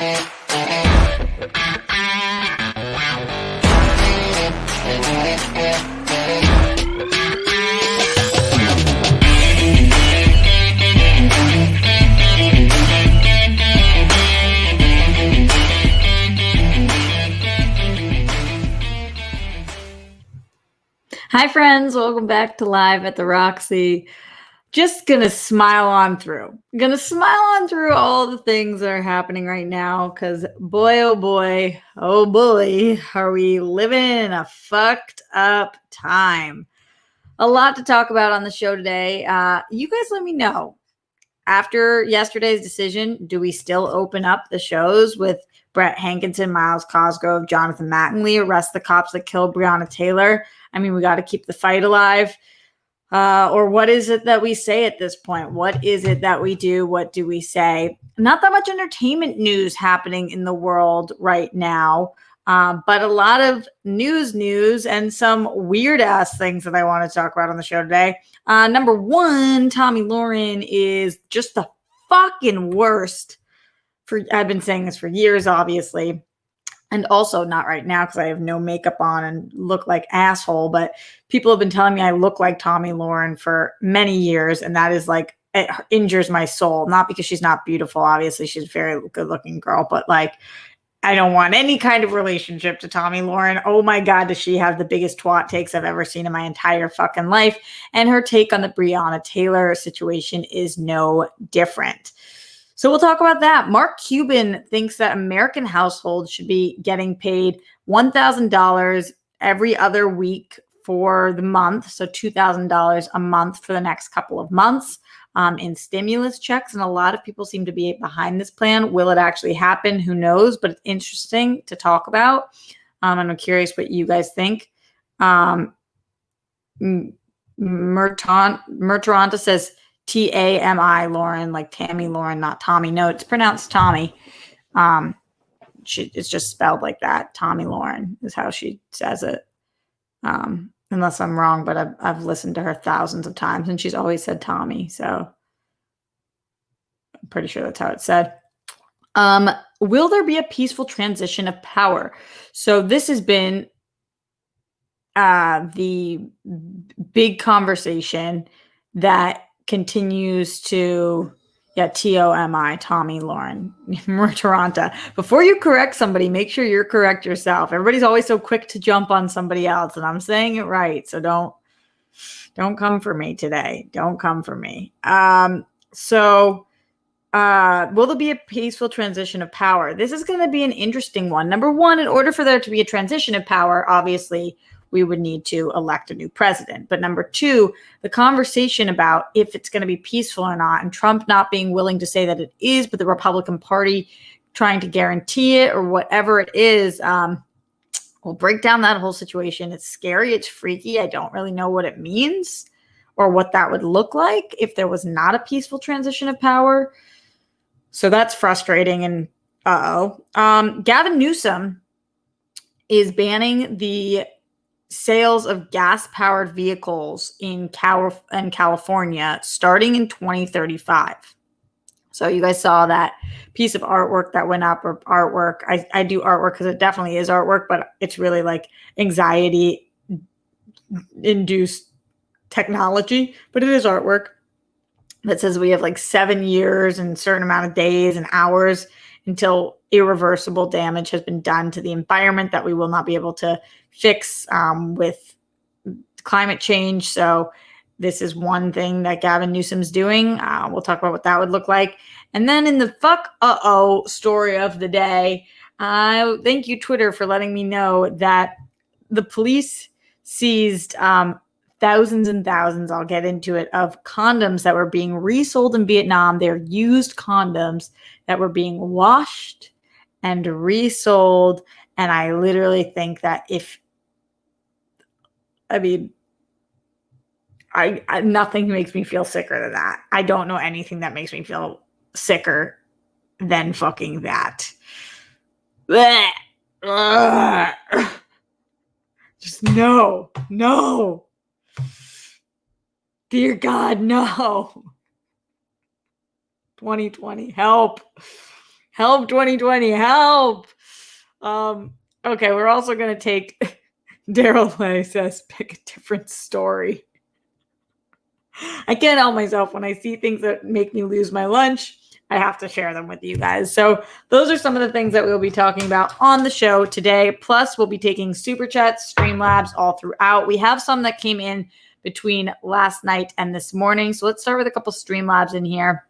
Hi, friends. Welcome back to Live at the Roxy. Just gonna smile on through. Gonna smile on through all the things that are happening right now because boy, oh boy, are we living in a fucked up time. A lot to talk about on the show today. You guys let me know. After yesterday's decision, do we still open up the shows with Brett Hankinson, Miles Cosgrove, Jonathan Mattingly, arrest the cops that killed Breonna Taylor? I mean, we got to keep the fight alive. Or what is it that we say at this point? What is it that we do? What do we say? Not that much entertainment news happening in the world right now, but a lot of news and some weird ass things that I want to talk about on the show today. Number one, Tommi Lahren is just the fucking worst. I've been saying this for years, obviously. And also not right now because I have no makeup on and look like asshole. But people have been telling me I look like Tommi Lahren for many years. And that is like, it injures my soul. Not because she's not beautiful. Obviously, she's a very good looking girl. But like, I don't want any kind of relationship to Tommi Lahren. Oh my God, does she have the biggest twat takes I've ever seen in my entire fucking life. And her take on the Breonna Taylor situation is no different. So we'll talk about that. Mark Cuban thinks that American households should be getting paid $1,000 every other week for the month. So $2,000 a month for the next couple of months in stimulus checks. And a lot of people seem to be behind this plan. Will it actually happen? Who knows? But it's interesting to talk about. And I'm curious what you guys think. Mertaranta says, Tami Lauren, like Tammy Lauren, not Tommy. No, it's pronounced Tommy. It's just spelled like that. Tommi Lahren is how she says it. Unless I'm wrong, but I've listened to her thousands of times, and she's always said Tommy. So I'm pretty sure that's how it's said. Will there be a peaceful transition of power? So this has been the big conversation that continues to, Tommi Lahren, Mertaranta. Before you correct somebody, make sure you're correct yourself. Everybody's always so quick to jump on somebody else, and I'm saying it right. So don't come for me today. Don't come for me. Will there be a peaceful transition of power? This is going to be an interesting one. Number one, in order for there to be a transition of power, obviously, we would need to elect a new president. But number two, the conversation about if it's going to be peaceful or not, and Trump not being willing to say that it is, but the Republican Party trying to guarantee it or whatever it is, we'll break down that whole situation. It's scary. It's freaky. I don't really know what it means or what that would look like if there was not a peaceful transition of power. So that's frustrating. And Gavin Newsom is banning the sales of gas-powered vehicles in California starting in 2035. So you guys saw that piece of artwork that went up, or artwork. I do artwork because it definitely is artwork, but it's really like anxiety-induced technology, but it is artwork that says we have like 7 years and a certain amount of days and hours until irreversible damage has been done to the environment that we will not be able to fix with climate change. So this is one thing that Gavin Newsom's doing. We'll talk about what that would look like. And then in the story of the day, thank you, Twitter, for letting me know that the police seized thousands and thousands, I'll get into it, of condoms that were being resold in Vietnam. They're used condoms that were being washed and resold. And I literally think that nothing makes me feel sicker than that. I don't know anything that makes me feel sicker than fucking that. Blech. Just no. Dear God, no. 2020, help. Help 2020, help. Okay, we're also going to take Daryl Lay says, pick a different story. I can't help myself when I see things that make me lose my lunch. I have to share them with you guys. So those are some of the things that we'll be talking about on the show today. Plus, we'll be taking super chats, Streamlabs all throughout. We have some that came in between last night and this morning. So let's start with a couple Streamlabs in here.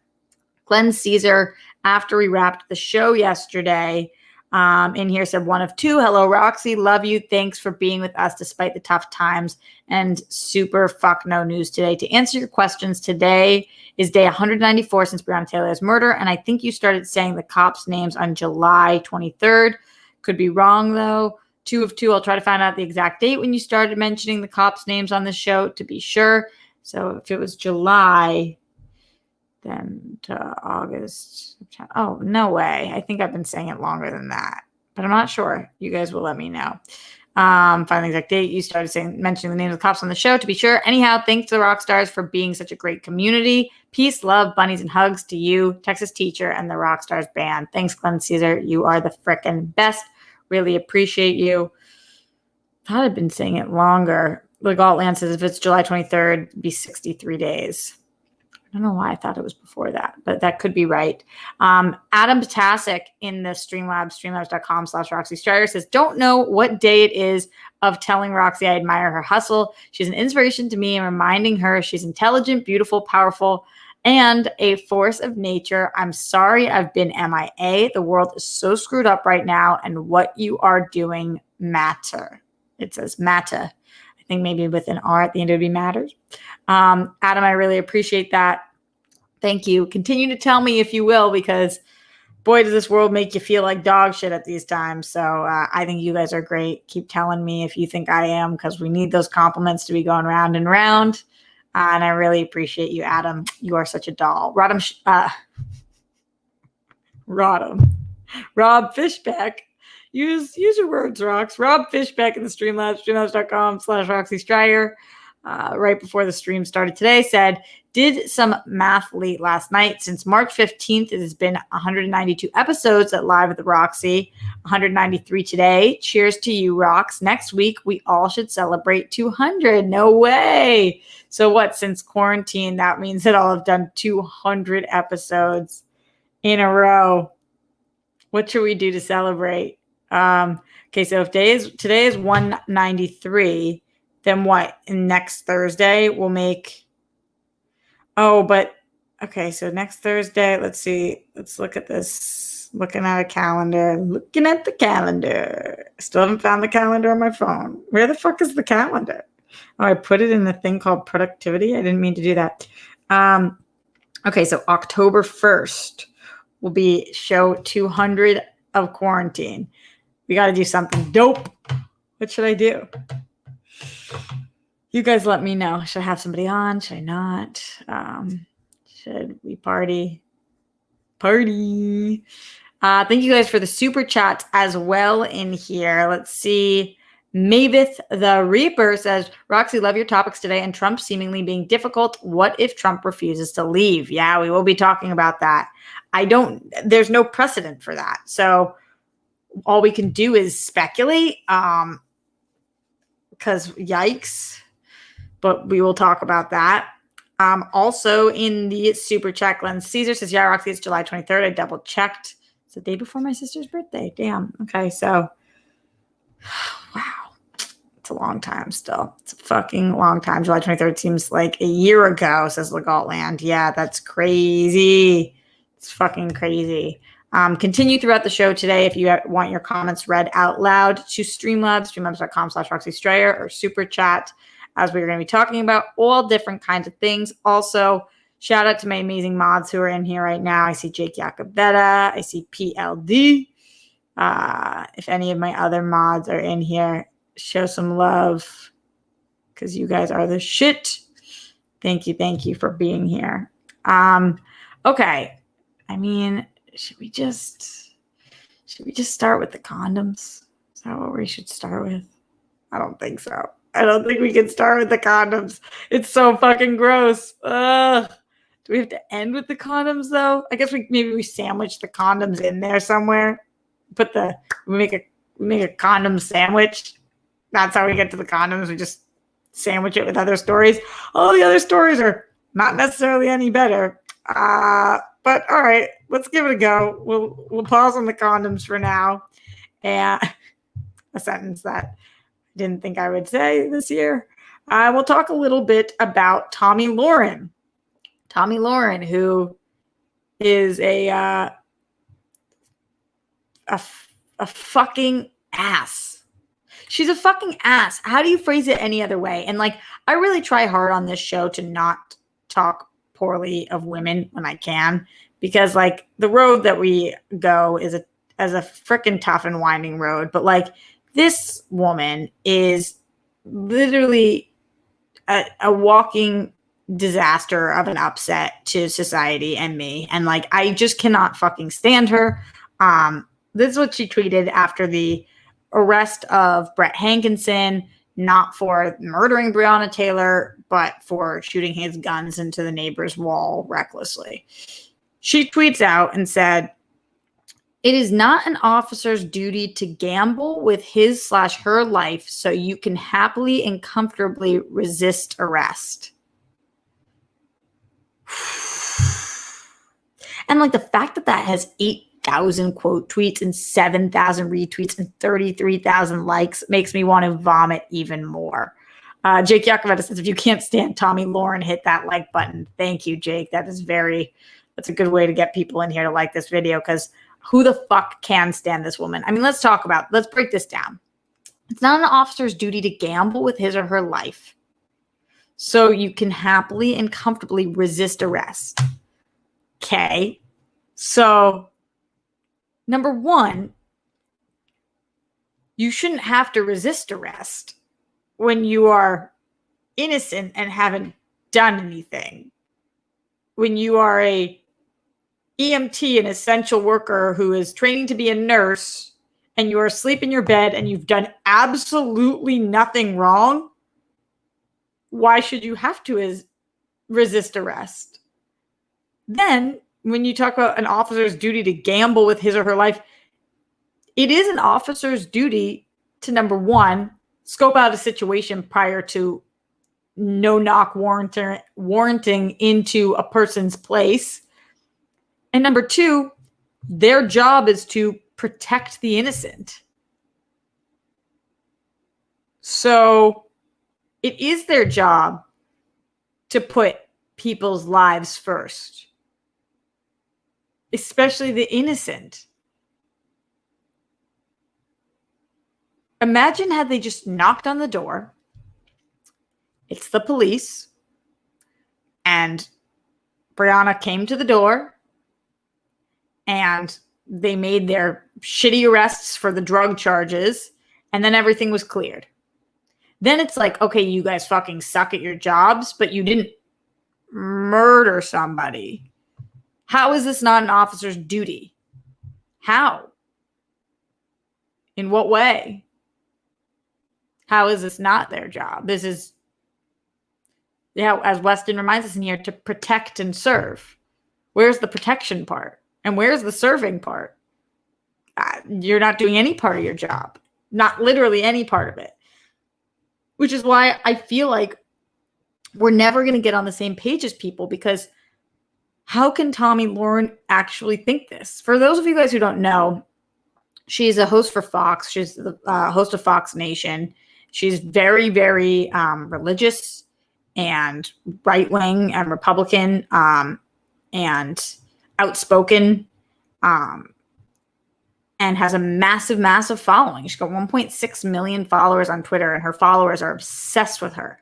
Glenn Caesar, after we wrapped the show yesterday, in here said 1 of 2. Hello, Roxy. Love you. Thanks for being with us despite the tough times and super fuck no news today. To answer your questions, today is day 194 since Breonna Taylor's murder. And I think you started saying the cops' names on July 23rd. Could be wrong, though. 2 of 2. I'll try to find out the exact date when you started mentioning the cops' names on the show to be sure. So if it was July, then to August. Oh, no way. I think I've been saying it longer than that, but I'm not sure. You guys will let me know. Find the exact date. You started mentioning the names of the cops on the show to be sure. Anyhow, thanks to the rock stars for being such a great community. Peace, love, bunnies, and hugs to you, Texas Teacher, and the Rock Stars band. Thanks, Glenn Caesar. You are the frickin' best. Really appreciate you. Thought I'd been saying it longer. Like Altland says, if it's July 23rd, it'd be 63 days. I don't know why I thought it was before that, but that could be right. Adam Ptasic in the Streamlabs, streamlabs.com/Roxy Strider says, don't know what day it is of telling Roxy I admire her hustle. She's an inspiration to me and reminding her she's intelligent, beautiful, powerful, and a force of nature. I'm sorry I've been MIA. The world is so screwed up right now, and what you are doing matter. It says matter. I think maybe with an R at the end it would be matters. Adam, I really appreciate that. Thank you. Continue to tell me if you will, because boy, does this world make you feel like dog shit at these times. So I think you guys are great. Keep telling me if you think I am, because we need those compliments to be going round and round. And I really appreciate you, Adam. You are such a doll. Rob Fishback. Use your words, Rox. Rob Fishback in the Streamlabs, streamlabs.com/Roxy Strider. Right before the stream started today, said, did some math late last night. Since March 15th, it has been 192 episodes at Live at the Roxy, 193 today. Cheers to you, Rox. Next week, we all should celebrate 200. No way. So what, since quarantine, that means that I'll have done 200 episodes in a row. What should we do to celebrate? Okay, so if today is 193, then what? Next Thursday we'll make. Oh, but okay. So next Thursday, let's see. Let's look at this. Looking at a calendar. Looking at the calendar. Still haven't found the calendar on my phone. Where the fuck is the calendar? Oh, I put it in the thing called productivity. I didn't mean to do that. Okay, so October 1st will be show 200 of quarantine. We got to do something dope. What should I do? You guys let me know. Should I have somebody on? Should I not? Should we party? Party. Thank you guys for the super chats as well in here. Let's see. Mavith the Reaper says, Roxy, love your topics today and Trump seemingly being difficult. What if Trump refuses to leave? Yeah, we will be talking about that. There's no precedent for that. So all we can do is speculate. Because yikes. But we will talk about that. Also in the super chat, Glenn Caesar says, yeah, Roxy, it's July 23rd. I double checked. It's the day before my sister's birthday. Damn. Okay, so wow. It's a long time still. It's a fucking long time. July 23rd seems like a year ago, says Legaltland. Yeah, that's crazy. It's fucking crazy. Continue throughout the show today if you want your comments read out loud to Streamlabs, streamlabs.com/Roxy Strider or super chat, as we're going to be talking about all different kinds of things. Also, shout out to my amazing mods who are in here right now. I see Jake Jacobetta. I see PLD. If any of my other mods are in here, show some love because you guys are the shit. Thank you for being here. Okay. I mean, should we just start with the condoms? Is that what we should start with? I don't think so. I don't think we can start with the condoms. It's so fucking gross. Ugh. Do we have to end with the condoms though? I guess maybe we sandwich the condoms in there somewhere. We make a condom sandwich. That's how we get to the condoms. We just sandwich it with other stories. All the other stories are not necessarily any better. But all right, let's give it a go. We'll pause on the condoms for now. And a sentence that I didn't think I would say this year. We'll talk a little bit about Tommi Lahren. Tommi Lahren, who is a fucking ass. She's a fucking ass. How do you phrase it any other way? And like, I really try hard on this show to not talk poorly of women when I can, because like the road that we go is a freaking tough and winding road. But like, this woman is literally a walking disaster of an upset to society and me. And like, I just cannot fucking stand her. This is what she tweeted after the arrest of Brett Hankinson, not for murdering Breonna Taylor, but for shooting his guns into the neighbor's wall recklessly. She tweets out and said, "It is not an officer's duty to gamble with his/her life so you can happily and comfortably resist arrest." And like the fact that that has 8,000 quote tweets and 7,000 retweets and 33,000 likes makes me want to vomit even more. Jake Yakoveta says, "If you can't stand Tommi Lahren, hit that like button." Thank you, Jake. That's a good way to get people in here to like this video, because who the fuck can stand this woman? I mean, let's break this down. It's not an officer's duty to gamble with his or her life so you can happily and comfortably resist arrest. Okay. So, number one, you shouldn't have to resist arrest when you are innocent and haven't done anything. When you are a EMT, an essential worker who is training to be a nurse, and you are asleep in your bed and you've done absolutely nothing wrong, why should you have to resist arrest? Then, when you talk about an officer's duty to gamble with his or her life, it is an officer's duty to, number one, scope out a situation prior to no-knock warranting into a person's place. And number two, their job is to protect the innocent. So it is their job to put people's lives first, especially the innocent. Imagine had they just knocked on the door. It's the police. And Breonna came to the door. And they made their shitty arrests for the drug charges. And then everything was cleared. Then it's like, okay, you guys fucking suck at your jobs, but you didn't murder somebody. How is this not an officer's duty? How? In what way? How is this not their job? This is, as Weston reminds us in here, to protect and serve. Where's the protection part? And where's the serving part? You're not doing any part of your job. Not literally any part of it. Which is why I feel like we're never going to get on the same page as people, because how can Tommi Lahren actually think this? For those of you guys who don't know, she's a host for Fox. She's the host of Fox Nation. She's very, very religious and right-wing and Republican and outspoken and has a massive, massive following. She's got 1.6 million followers on Twitter, and her followers are obsessed with her.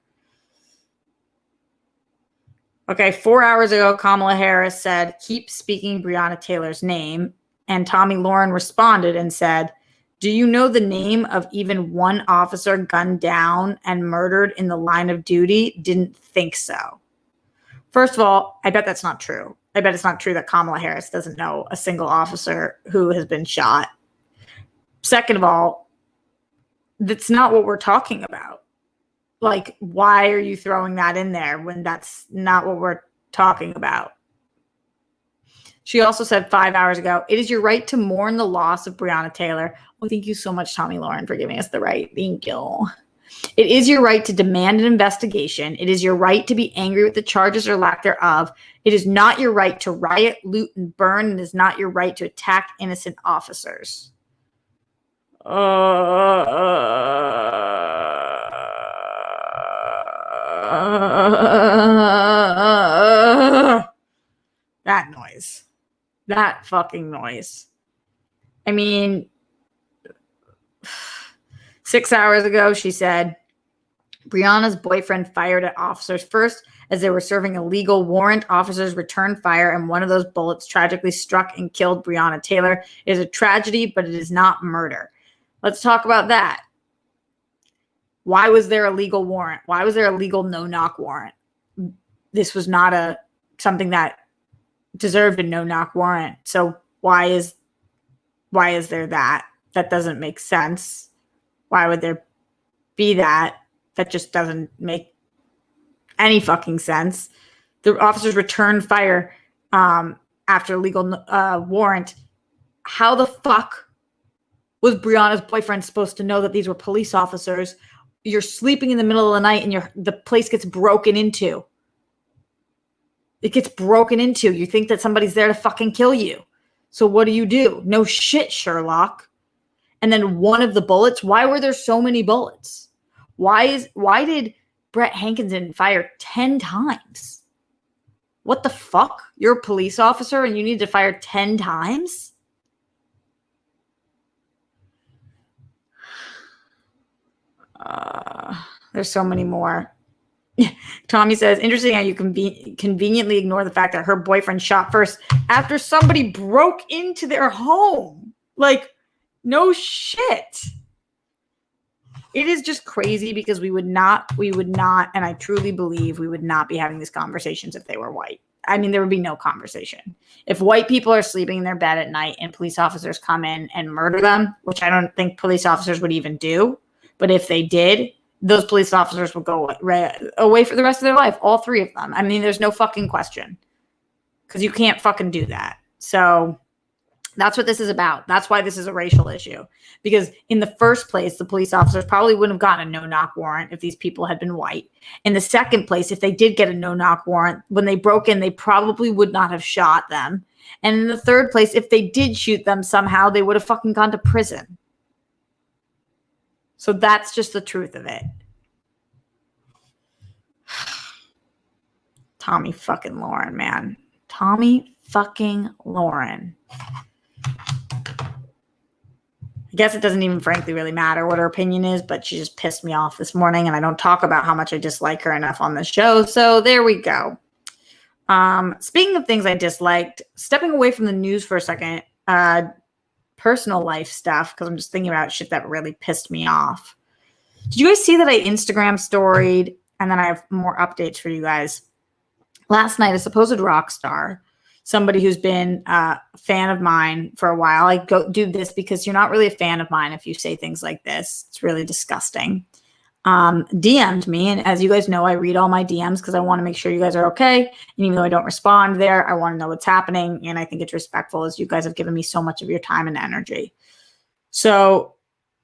Okay, 4 hours ago, Kamala Harris said, "Keep speaking Breonna Taylor's name." And Tommi Lahren responded and said, "Do you know the name of even one officer gunned down and murdered in the line of duty? Didn't think so." First of all, I bet that's not true. I bet it's not true that Kamala Harris doesn't know a single officer who has been shot. Second of all, that's not what we're talking about. Like, why are you throwing that in there when that's not what we're talking about. She also said 5 hours ago, it is your right to mourn the loss of Breonna Taylor. Well, thank you so much, Tommi Lahren, for giving us the right. Thank you. It is your right to demand an investigation. It is your right to be angry with the charges or lack thereof. It is not your right to riot, loot, and burn. It is not your right to attack innocent officers. That noise. That fucking noise. I mean, 6 hours ago, she said, Breonna's boyfriend fired at officers first as they were serving a legal warrant. Officers returned fire, and one of those bullets tragically struck and killed Breonna Taylor. It is a tragedy, but it is not murder. Let's talk about that. Why was there a legal warrant? Why was there a legal no-knock warrant? This was not something that deserved a no-knock warrant. So why is there that? That doesn't make sense. Why would there be that? That just doesn't make any fucking sense. The officers returned fire after a legal warrant. How the fuck was Breonna's boyfriend supposed to know that these were police officers? You're sleeping in the middle of the night and the place gets broken into. It gets broken into. You think that somebody's there to fucking kill you. So what do? No shit, Sherlock. And then one of the bullets, why were there so many bullets? Why did Brett Hankinson fire 10 times? What the fuck? You're a police officer and you need to fire 10 times? There's so many more. Tommy says, interesting how you conveniently ignore the fact that her boyfriend shot first after somebody broke into their home. Like, no shit. It is just crazy because we would not, and I truly believe we would not be having these conversations if they were white. I mean, there would be no conversation. If white people are sleeping in their bed at night and police officers come in and murder them, which I don't think police officers would even do, but if they did, those police officers would go away for the rest of their life. All three of them. I mean, there's no fucking question. Because you can't fucking do that. So that's what this is about. That's why this is a racial issue. Because in the first place, the police officers probably wouldn't have gotten a no-knock warrant if these people had been white. In the second place, if they did get a no-knock warrant, when they broke in, they probably would not have shot them. And in the third place, if they did shoot them somehow, they would have fucking gone to prison. So that's just the truth of it. Tommi fucking Lahren, man. Tommi fucking Lahren. I guess it doesn't even frankly really matter what her opinion is, but she just pissed me off this morning, and I don't talk about how much I dislike her enough on the show. So there we go. Speaking of things I disliked, stepping away from the news for a second, personal life stuff, because I'm just thinking about shit that really pissed me off. Did you guys see that I Instagram storied? And then I have more updates for you guys. Last night, a supposed rock star, somebody who's been a fan of mine for a while. I go do this because you're not really a fan of mine if you say things like this. It's really disgusting. DM'd me, and as you guys know, I read all my DMs because I want to make sure you guys are okay. And even though I don't respond there, I want to know what's happening, and I think it's respectful as you guys have given me so much of your time and energy. So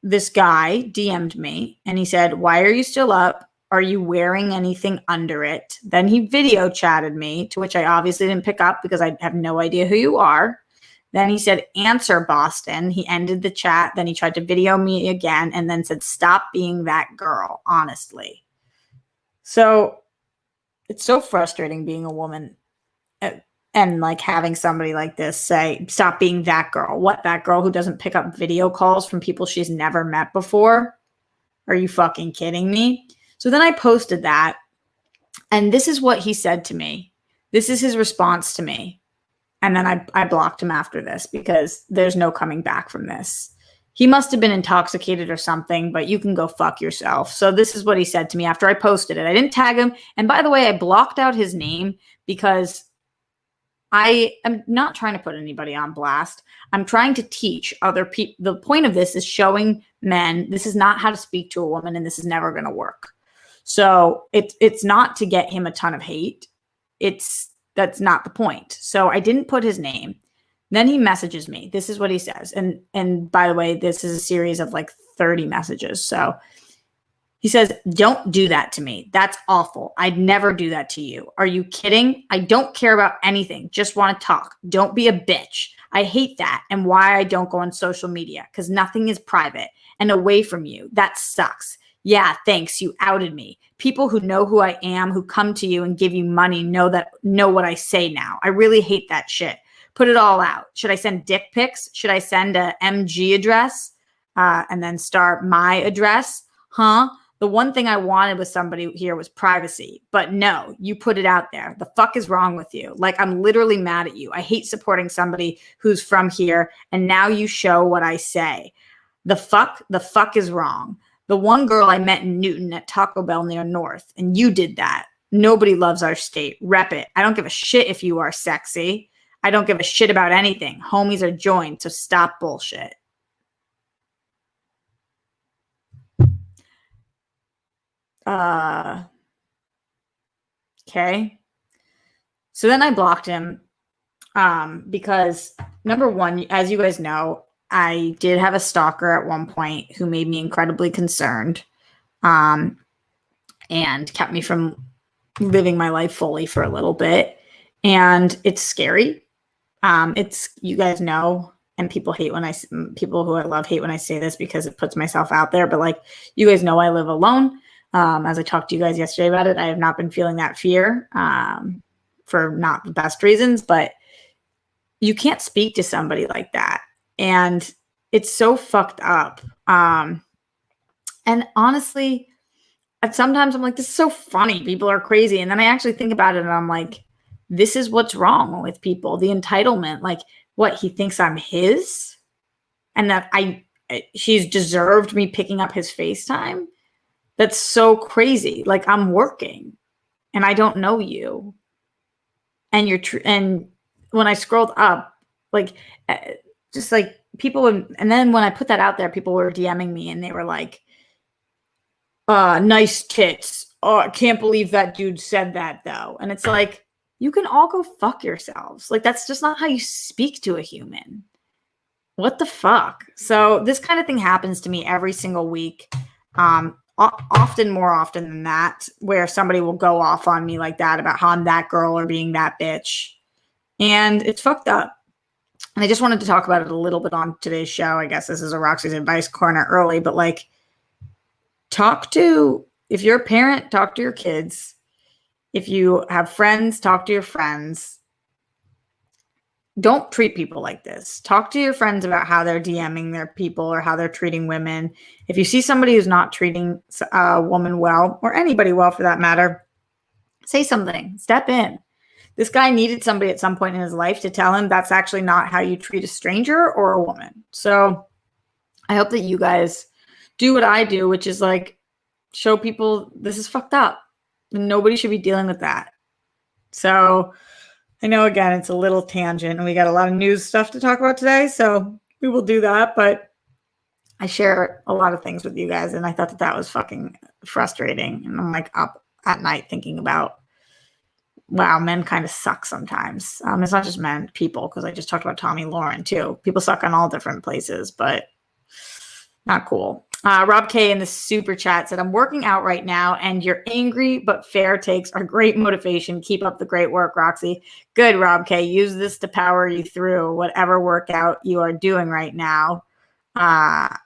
this guy DM'd me, and he said, "Why are you still up? Are you wearing anything under it?" Then he video chatted me, to which I obviously didn't pick up because I have no idea who you are. Then he said, "Answer, Boston." He ended the chat. Then he tried to video me again and then said, "Stop being that girl, honestly." So it's so frustrating being a woman and like having somebody like this say, "Stop being that girl." What, that girl who doesn't pick up video calls from people she's never met before? Are you fucking kidding me? So then I posted that, and this is what he said to me. This is his response to me. And then I blocked him after this because there's no coming back from this. He must have been intoxicated or something, but you can go fuck yourself. So this is what he said to me after I posted it. I didn't tag him. And by the way, I blocked out his name because I am not trying to put anybody on blast. I'm trying to teach other people. The point of this is showing men this is not how to speak to a woman, and this is never going to work. So it's not to get him a ton of hate. It's That's not the point. So I didn't put his name. Then he messages me. This is what he says. And by the way, this is a series of like 30 messages. So he says, "Don't do that to me. That's awful. I'd never do that to you. Are you kidding? I don't care about anything. Just want to talk. Don't be a bitch. I hate that and why I don't go on social media because nothing is private and away from you. That sucks. Yeah, thanks. You outed me. People who know who I am, who come to you and give you money know what I say now. I really hate that shit. Put it all out. Should I send dick pics? Should I send a MG address and then start my address? Huh? The one thing I wanted with somebody here was privacy, but no, you put it out there. The fuck is wrong with you? Like, I'm literally mad at you. I hate supporting somebody who's from here, and now you show what I say. The fuck is wrong. The one girl I met in Newton at Taco Bell near North, and you did that. Nobody loves our state. Rep it. I don't give a shit if you are sexy. I don't give a shit about anything. Homies are joined, so stop bullshit." Okay. So then I blocked him because number one, as you guys know, I did have a stalker at one point who made me incredibly concerned and kept me from living my life fully for a little bit. And it's scary. It's, you guys know, and people who I love hate when I say this because it puts myself out there. But like, you guys know, I live alone. As I talked to you guys yesterday about it, I have not been feeling that fear for not the best reasons, but you can't speak to somebody like that. And it's so fucked up. And honestly, sometimes I'm like, this is so funny. People are crazy. And then I actually think about it and I'm like, this is what's wrong with people. The entitlement, like what, he thinks I'm his and that he's deserved me picking up his FaceTime. That's so crazy. Like, I'm working and I don't know you. And and when I scrolled up, like, just like people would, and then when I put that out there, people were DMing me and they were like, nice tits. Oh, I can't believe that dude said that though. And it's like, you can all go fuck yourselves. Like, that's just not how you speak to a human. What the fuck? So this kind of thing happens to me every single week. Often, more often than that, where somebody will go off on me like that about how I'm that girl or being that bitch. And it's fucked up. And I just wanted to talk about it a little bit on today's show. I guess this is a Roxy's Advice Corner early, but like, if you're a parent, talk to your kids. If you have friends, talk to your friends. Don't treat people like this. Talk to your friends about how they're DMing their people or how they're treating women. If you see somebody who's not treating a woman well, or anybody well for that matter, say something. Step in. This guy needed somebody at some point in his life to tell him that's actually not how you treat a stranger or a woman. So I hope that you guys do what I do, which is like show people this is fucked up. Nobody should be dealing with that. So I know, again, it's a little tangent and we got a lot of news stuff to talk about today, so we will do that. But I share a lot of things with you guys, and I thought that was fucking frustrating. And I'm like up at night thinking about, wow, men kind of suck sometimes. It's not just men, people, because I just talked about Tommi Lahren too. People suck on all different places, but not cool. Rob K in the super chat said, "I'm working out right now and your angry but fair takes are great motivation. Keep up the great work, Roxy." Good, Rob K. Use this to power you through whatever workout you are doing right now. I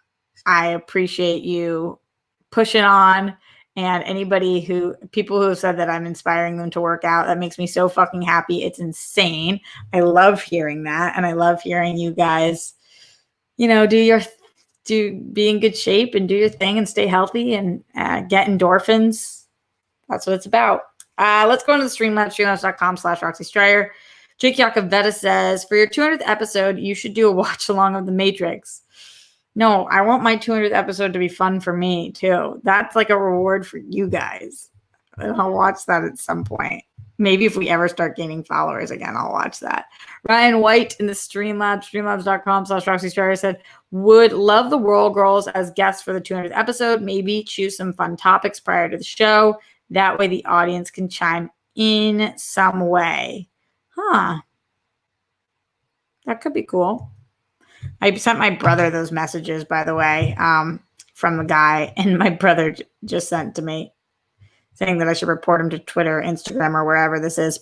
appreciate you pushing on, and people who have said that I'm inspiring them to work out, that makes me so fucking happy. It's insane. I love hearing that. And I love hearing you guys, be in good shape and do your thing and stay healthy and get endorphins. That's what it's about. Let's go into the Streamlabs, streamlabs.com/Roxy Stryer. Jake Yakavetta says, "For your 200th episode, you should do a watch along of The Matrix." No, I want my 200th episode to be fun for me too. That's like a reward for you guys. I'll watch that at some point. Maybe if we ever start gaining followers again, I'll watch that. Ryan White in the Streamlabs, streamlabs.com/Roxy Stryer said, "Would love the Whirl Girls as guests for the 200th episode. Maybe choose some fun topics prior to the show. That way the audience can chime in some way." Huh. That could be cool. I sent my brother those messages, by the way, from the guy, and my brother just sent to me saying that I should report him to Twitter, Instagram, or wherever this is.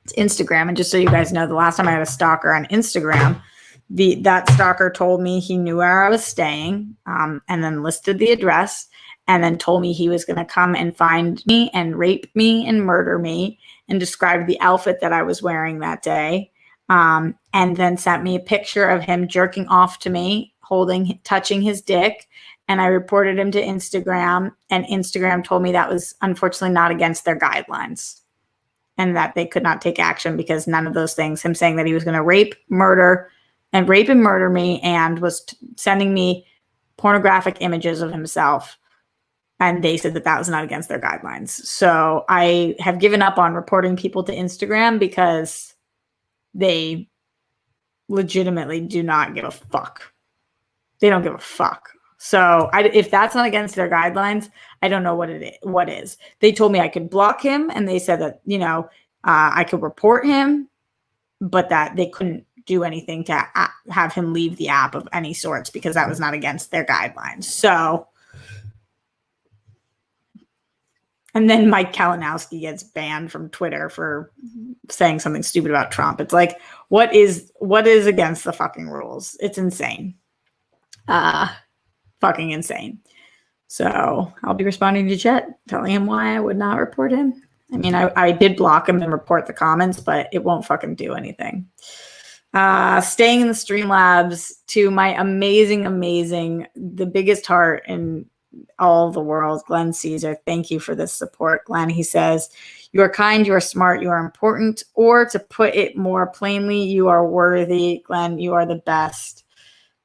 It's Instagram. And just so you guys know, the last time I had a stalker on Instagram, that stalker told me he knew where I was staying, and then listed the address, and then told me he was going to come and find me and rape me and murder me, and described the outfit that I was wearing that day. And then sent me a picture of him jerking off to me, touching his dick. And I reported him to Instagram, and Instagram told me that was unfortunately not against their guidelines and that they could not take action because none of those things, him saying that he was going to rape and murder me, and was sending me pornographic images of himself. And they said that that was not against their guidelines. So I have given up on reporting people to Instagram because they legitimately do not give a fuck. They don't give a fuck. So if that's not against their guidelines, I don't know what is. They told me I could block him, and they said that, I could report him, but that they couldn't do anything to have him leave the app of any sorts because that was not against their guidelines. So, and then Mike Kalinowski gets banned from Twitter for saying something stupid about Trump. It's like, what is against the fucking rules? It's insane. Fucking insane. So I'll be responding to Chet, telling him why I would not report him. I mean, I did block him and report the comments, but it won't fucking do anything. Staying in the Streamlabs, to my amazing, the biggest heart in all the world, Glenn Caesar. Thank you for this support, Glenn. He says, you are kind, you are smart, you are important, or to put it more plainly, you are worthy. Glenn, you are the best.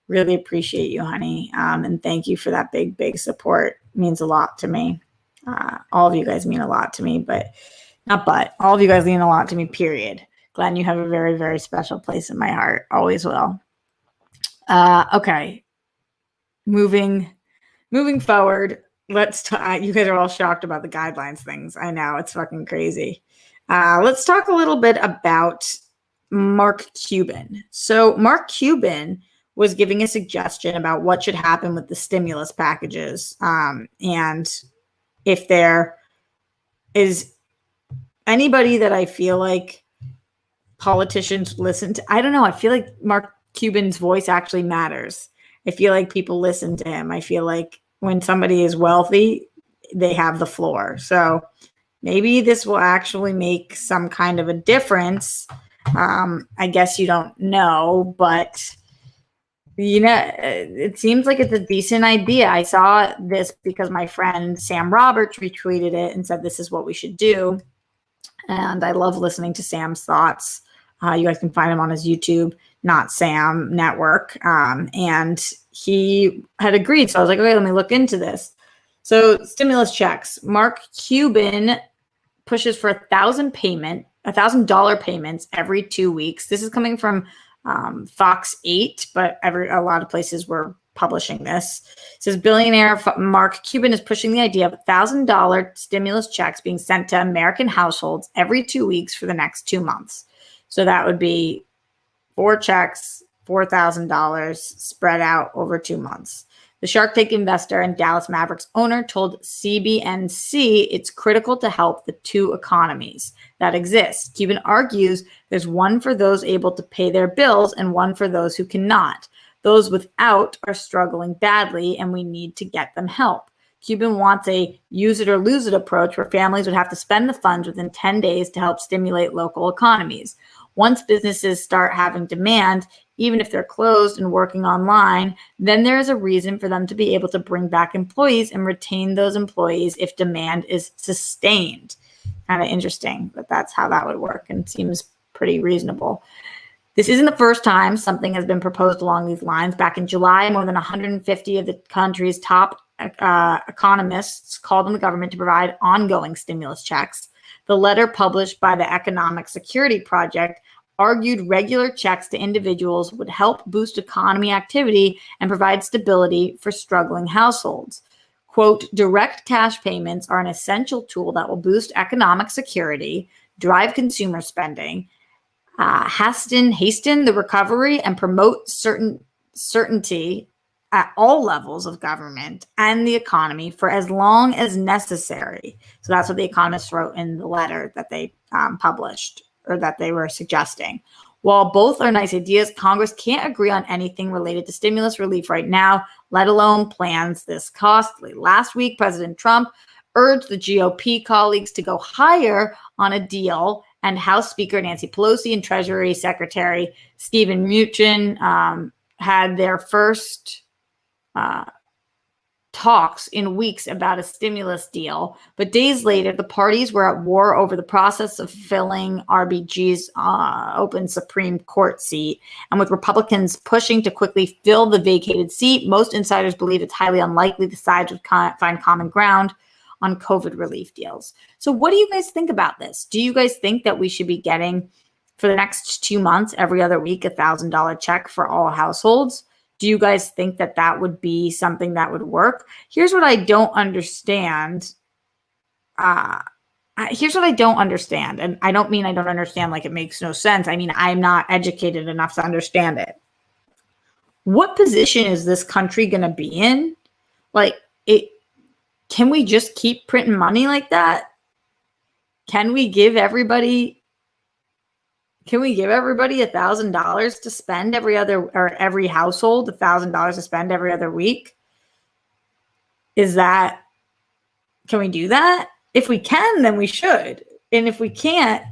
Really appreciate you, honey. And thank you for that big support. It means a lot to me. All of you guys mean a lot to me, all of you guys mean a lot to me, period. Glenn, you have a very, very special place in my heart. Always will. Okay. Moving forward, let's talk. You guys are all shocked about the guidelines things. I know, it's fucking crazy. Let's talk a little bit about Mark Cuban. So Mark Cuban was giving a suggestion about what should happen with the stimulus packages. And if there is anybody that I feel like politicians listen to, I don't know. I feel like Mark Cuban's voice actually matters. I feel like people listen to him. I feel like when somebody is wealthy, they have the floor. So maybe this will actually make some kind of a difference. I guess you don't know, but it seems like it's a decent idea. I saw this because my friend Sam Roberts retweeted it and said, this is what we should do. And I love listening to Sam's thoughts. You guys can find him on his YouTube, Not Sam Network. And he had agreed. So I was like, okay, let me look into this. So stimulus checks. Mark Cuban pushes for $1,000 payments every 2 weeks. This is coming from Fox 8, but a lot of places were publishing this. It says billionaire Mark Cuban is pushing the idea of $1,000 stimulus checks being sent to American households every 2 weeks for the next 2 months. So that would be 4 checks, $4,000 spread out over 2 months. The Shark Tank investor and Dallas Mavericks owner told CBNC it's critical to help the two economies that exist. Cuban argues there's one for those able to pay their bills and one for those who cannot. Those without are struggling badly, and we need to get them help. Cuban wants a use it or lose it approach where families would have to spend the funds within 10 days to help stimulate local economies. Once businesses start having demand, even if they're closed and working online, then there is a reason for them to be able to bring back employees and retain those employees if demand is sustained. Kind of interesting, but that's how that would work and seems pretty reasonable. This isn't the first time something has been proposed along these lines. Back in July, more than 150 of the country's top economists called on the government to provide ongoing stimulus checks. The letter published by the Economic Security Project argued regular checks to individuals would help boost economy activity and provide stability for struggling households. Quote, direct cash payments are an essential tool that will boost economic security, drive consumer spending, hasten the recovery and promote certainty at all levels of government and the economy for as long as necessary. So that's what the economists wrote in the letter that they published, or that they were suggesting. While both are nice ideas, Congress can't agree on anything related to stimulus relief right now, let alone plans this costly. Last week, President Trump urged the GOP colleagues to go higher on a deal, and House Speaker Nancy Pelosi and Treasury Secretary Stephen Mnuchin had their first talks in weeks about a stimulus deal. But days later, the parties were at war over the process of filling RBG's open Supreme Court seat. And with Republicans pushing to quickly fill the vacated seat, most insiders believe it's highly unlikely the sides would find common ground on COVID relief deals. So what do you guys think about this? Do you guys think that we should be getting, for the next 2 months, every other week, $1,000 check for all households? Do you guys think that that would be something that would work? Here's what I don't understand. Here's what I don't understand. And I don't mean I don't understand like it makes no sense. I mean, I'm not educated enough to understand it. What position is this country going to be in? Can we just keep printing money like that? Can we give everybody $1,000 to spend every household $1,000 to spend every other week? Can we do that? If we can, then we should. And if we can't,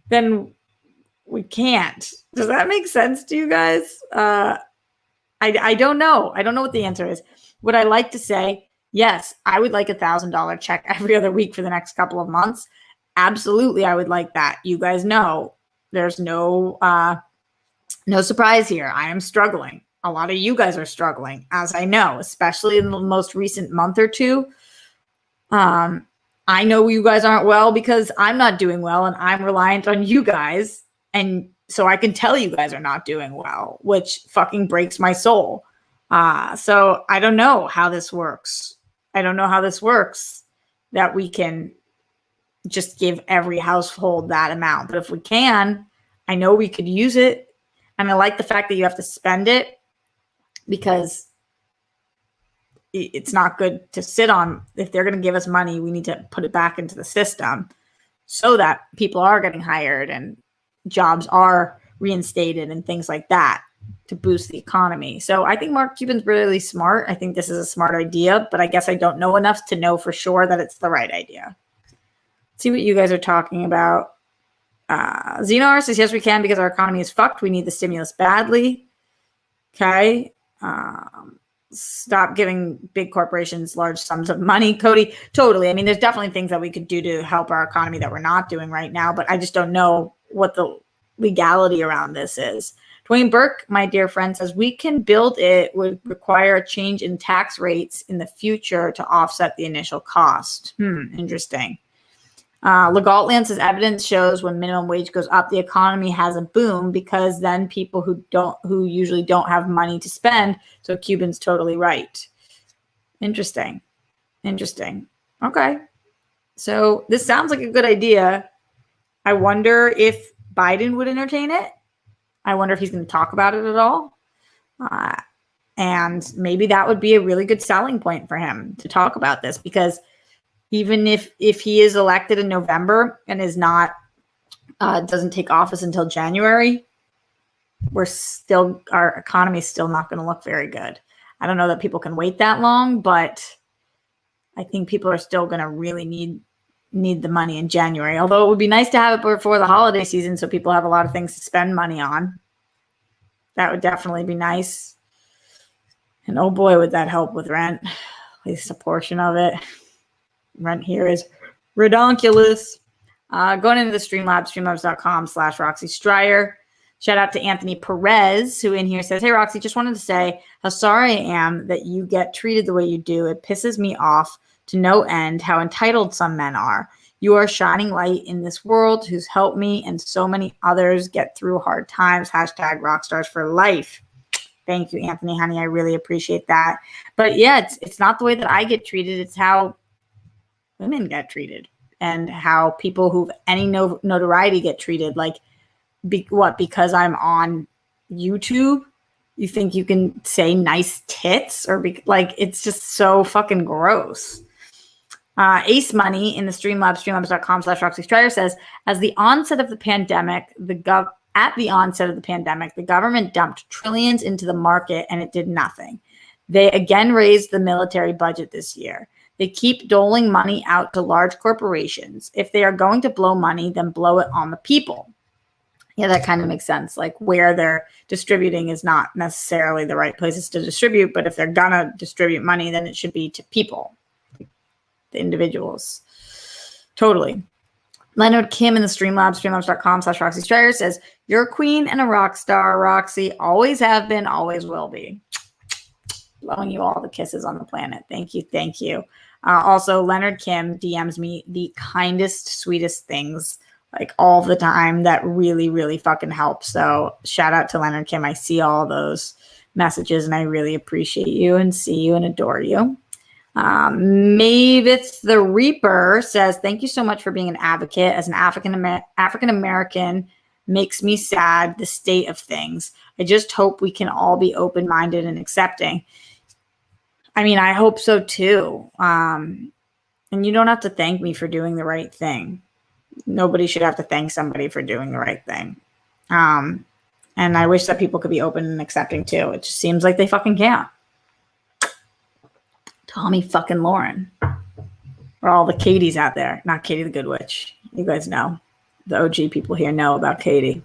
then we can't. Does that make sense to you guys? I don't know. I don't know what the answer is. Would I like to say, yes, I would like $1,000 check every other week for the next couple of months? Absolutely, I would like that. You guys know there's no surprise here. I am struggling. A lot of you guys are struggling, as I know, especially in the most recent month or two. I know you guys aren't well because I'm not doing well, and I'm reliant on you guys. And so I can tell you guys are not doing well, which fucking breaks my soul. So I don't know how this works. That we can just give every household that amount. But if we can, I know we could use it. And I like the fact that you have to spend it, because it's not good to sit on. If they're going to give us money, we need to put it back into the system so that people are getting hired and jobs are reinstated and things like that to boost the economy. So I think Mark Cuban's really smart. I think this is a smart idea, but I guess I don't know enough to know for sure that it's the right idea. See what you guys are talking about. Xenar says, yes, we can, because our economy is fucked. We need the stimulus badly. Okay. Stop giving big corporations large sums of money. Cody, totally. I mean, there's definitely things that we could do to help our economy that we're not doing right now, but I just don't know what the legality around this is. Dwayne Burke, my dear friend, says, we can build it, would require a change in tax rates in the future to offset the initial cost. Interesting. Legaltland says, evidence shows when minimum wage goes up, the economy has a boom, because then people who usually don't have money to spend. So Cuban's totally right. Interesting. Okay. So this sounds like a good idea. I wonder if Biden would entertain it. I wonder if he's going to talk about it at all. And maybe that would be a really good selling point for him to talk about this, because even if he is elected in November and is not, doesn't take office until January, our economy is still not going to look very good. I don't know that people can wait that long, but I think people are still going to really need the money in January. Although it would be nice to have it before the holiday season, so people have a lot of things to spend money on. That would definitely be nice. And oh boy, would that help with rent, at least a portion of it. Rent here is redonkulous. Going into the Streamlabs, streamlabs.com/Roxy Stryer. Shout out to Anthony Perez, who in here says, hey, Roxy, just wanted to say how sorry I am that you get treated the way you do. It pisses me off to no end how entitled some men are. You are a shining light in this world who's helped me and so many others get through hard times. #rockstars for life. Thank you, Anthony, honey. I really appreciate that. But yeah, it's not the way that I get treated. It's how women get treated, and how people who've any notoriety get treated. Like, Because I'm on YouTube? You think you can say nice tits? Or like, it's just so fucking gross. Ace Money in the Streamlabs, streamlabs.com/Roxy Strider says, at the onset of the pandemic, the government dumped trillions into the market and it did nothing. They again raised the military budget this year. They keep doling money out to large corporations. If they are going to blow money, then blow it on the people. Yeah, that kind of makes sense. Like, where they're distributing is not necessarily the right places to distribute, but if they're gonna distribute money, then it should be to people, the individuals. Totally. Leonard Kim in the Streamlabs, streamlabs.com/Roxy Strider says, you're a queen and a rock star, Roxy. Always have been, always will be. Blowing you all the kisses on the planet. Thank you. Thank you. Also, Leonard Kim DMs me the kindest, sweetest things, like, all the time, that really, really fucking help. So shout out to Leonard Kim. I see all those messages and I really appreciate you and see you and adore you. Mavis the Reaper says, thank you so much for being an advocate. As an African American, makes me sad, the state of things. I just hope we can all be open-minded and accepting. I mean, I hope so too. And you don't have to thank me for doing the right thing. Nobody should have to thank somebody for doing the right thing. And I wish that people could be open and accepting too. It just seems like they fucking can't. Tommi fucking Lahren. Or all the Katies out there. Not Katie the Good Witch. You guys know. The OG people here know about Katie.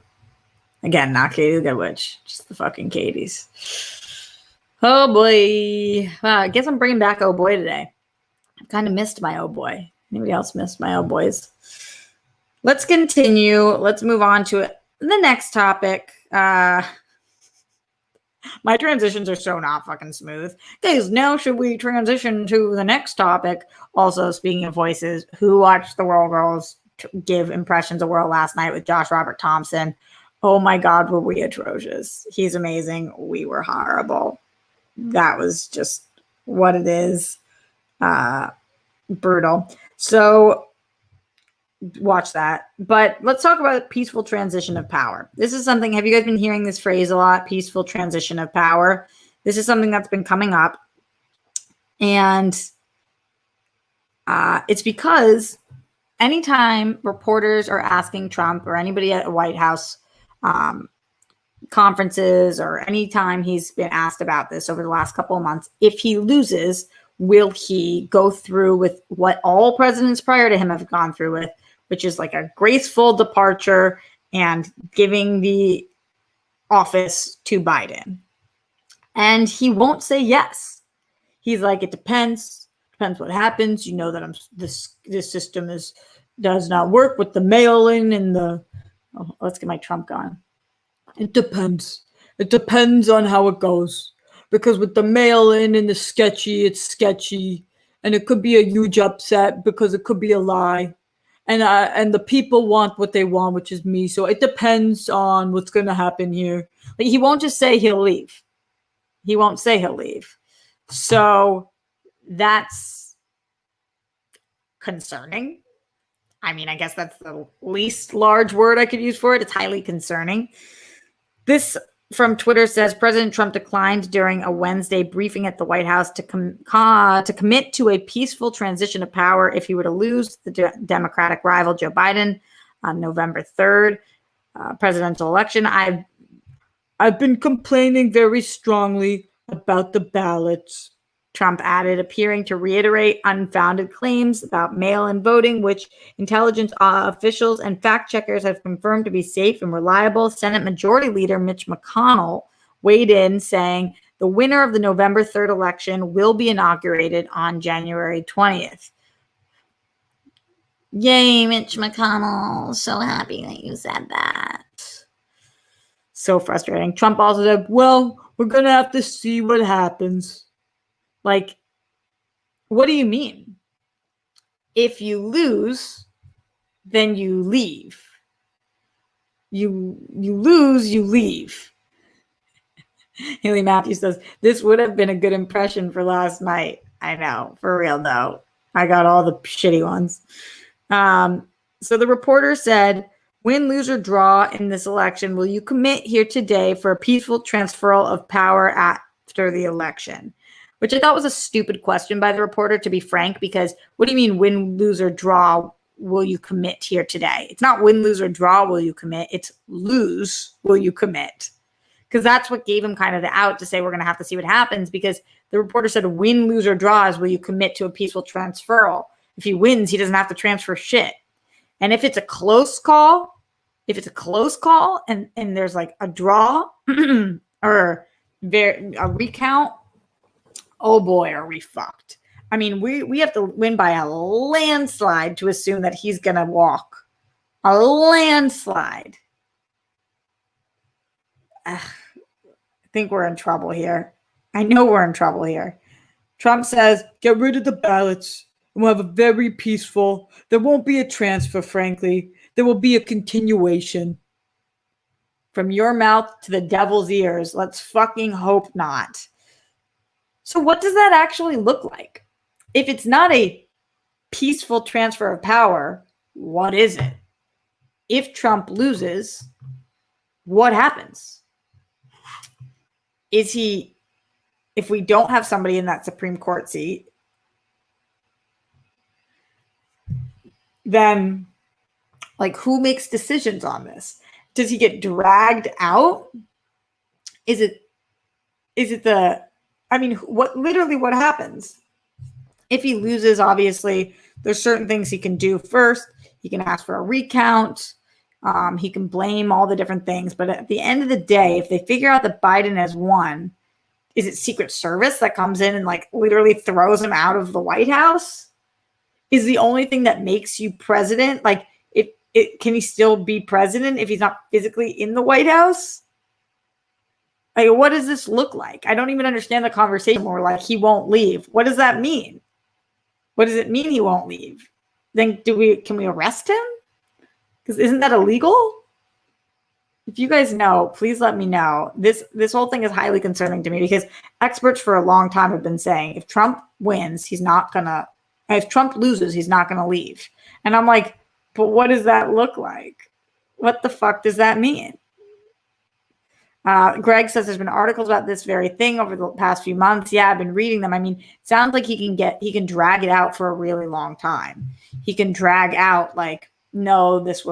Again, not Katie the Good Witch. Just the fucking Katies. Oh boy. Wow, I guess I'm bringing back oh boy today. I kind of missed my oh boy. Anybody else missed my oh boys? Let's continue. Let's move on to the next topic. My transitions are so not fucking smooth. Guys, now should we transition to the next topic? Also, speaking of voices, who watched the World Girls give impressions of World last night with Josh Robert Thompson? Oh my God, were we atrocious. He's amazing. We were horrible. That was just what it is. Brutal. So watch that. But let's talk about peaceful transition of power. This is something, have you guys been hearing this phrase a lot? Peaceful transition of power. This is something that's been coming up. And it's because anytime reporters are asking Trump or anybody at a White House conferences, or anytime he's been asked about this over the last couple of months, if he loses, will he go through with what all presidents prior to him have gone through with, which is like a graceful departure and giving the office to Biden? And he won't say yes. He's like, it depends. Depends what happens. You know that this system does not work with the mail-in and the. Oh, let's get my Trump going. It depends. It depends on how it goes. Because with the mail-in and the sketchy, it's sketchy. And it could be a huge upset because it could be a lie. And the people want what they want, which is me. So it depends on what's going to happen here. Like, he won't just say he'll leave. He won't say he'll leave. So that's concerning. I mean, I guess that's the least large word I could use for it. It's highly concerning. This from Twitter says, President Trump declined during a Wednesday briefing at the White House to commit to a peaceful transition of power if he were to lose the Democratic rival Joe Biden on November 3rd presidential election. I've been complaining very strongly about the ballots, Trump added, appearing to reiterate unfounded claims about mail-in voting, which intelligence officials and fact-checkers have confirmed to be safe and reliable. Senate Majority Leader Mitch McConnell weighed in, saying the winner of the November 3rd election will be inaugurated on January 20th. Yay, Mitch McConnell. So happy that you said that. So frustrating. Trump also said, well, we're going to have to see what happens. Like, what do you mean? If you lose, then you leave. You lose, you leave. Haley Matthews says, this would have been a good impression for last night. I know, for real though. I got all the shitty ones. So the reporter said, Win, lose, or draw in this election, will you commit here today for a peaceful transferal of power after the election? Which I thought was a stupid question by the reporter, to be frank, because what do you mean win, lose, or draw? Will you commit here today? It's not win, lose, or draw. Will you commit? It's lose. Will you commit? Because that's what gave him kind of the out to say we're going to have to see what happens, because the reporter said win, lose, or draws. Will you commit to a peaceful transferal? If he wins, he doesn't have to transfer shit. And if it's a close call, and there's like a draw or a recount, oh boy, are we fucked. I mean, we have to win by a landslide to assume that he's going to walk. A landslide. I think we're in trouble here. I know we're in trouble here. Trump says, get rid of the ballots and we'll have a very peaceful, there won't be a transfer, frankly. There will be a continuation. From your mouth to the devil's ears. Let's fucking hope not. So what does that actually look like? If it's not a peaceful transfer of power, what is it? If Trump loses, what happens? If we don't have somebody in that Supreme Court seat, then like who makes decisions on this? Does he get dragged out? Is it what happens? If he loses, obviously, there's certain things he can do first. He can ask for a recount. He can blame all the different things. But at the end of the day, if they figure out that Biden has won, is it Secret Service that comes in and like literally throws him out of the White House? Is the only thing that makes you president? Like, can he still be president if he's not physically in the White House? Like, what does this look like? I don't even understand the conversation where we're like, he won't leave. What does that mean? What does it mean he won't leave? Then can we arrest him? Because isn't that illegal? If you guys know, please let me know. This whole thing is highly concerning to me because experts for a long time have been saying if Trump wins, if Trump loses, he's not gonna leave. And I'm like, but what does that look like? What the fuck does that mean? Greg says there's been articles about this very thing over the past few months. Yeah, I've been reading them. I mean, it sounds like he can drag it out for a really long time. He can drag out like, no, this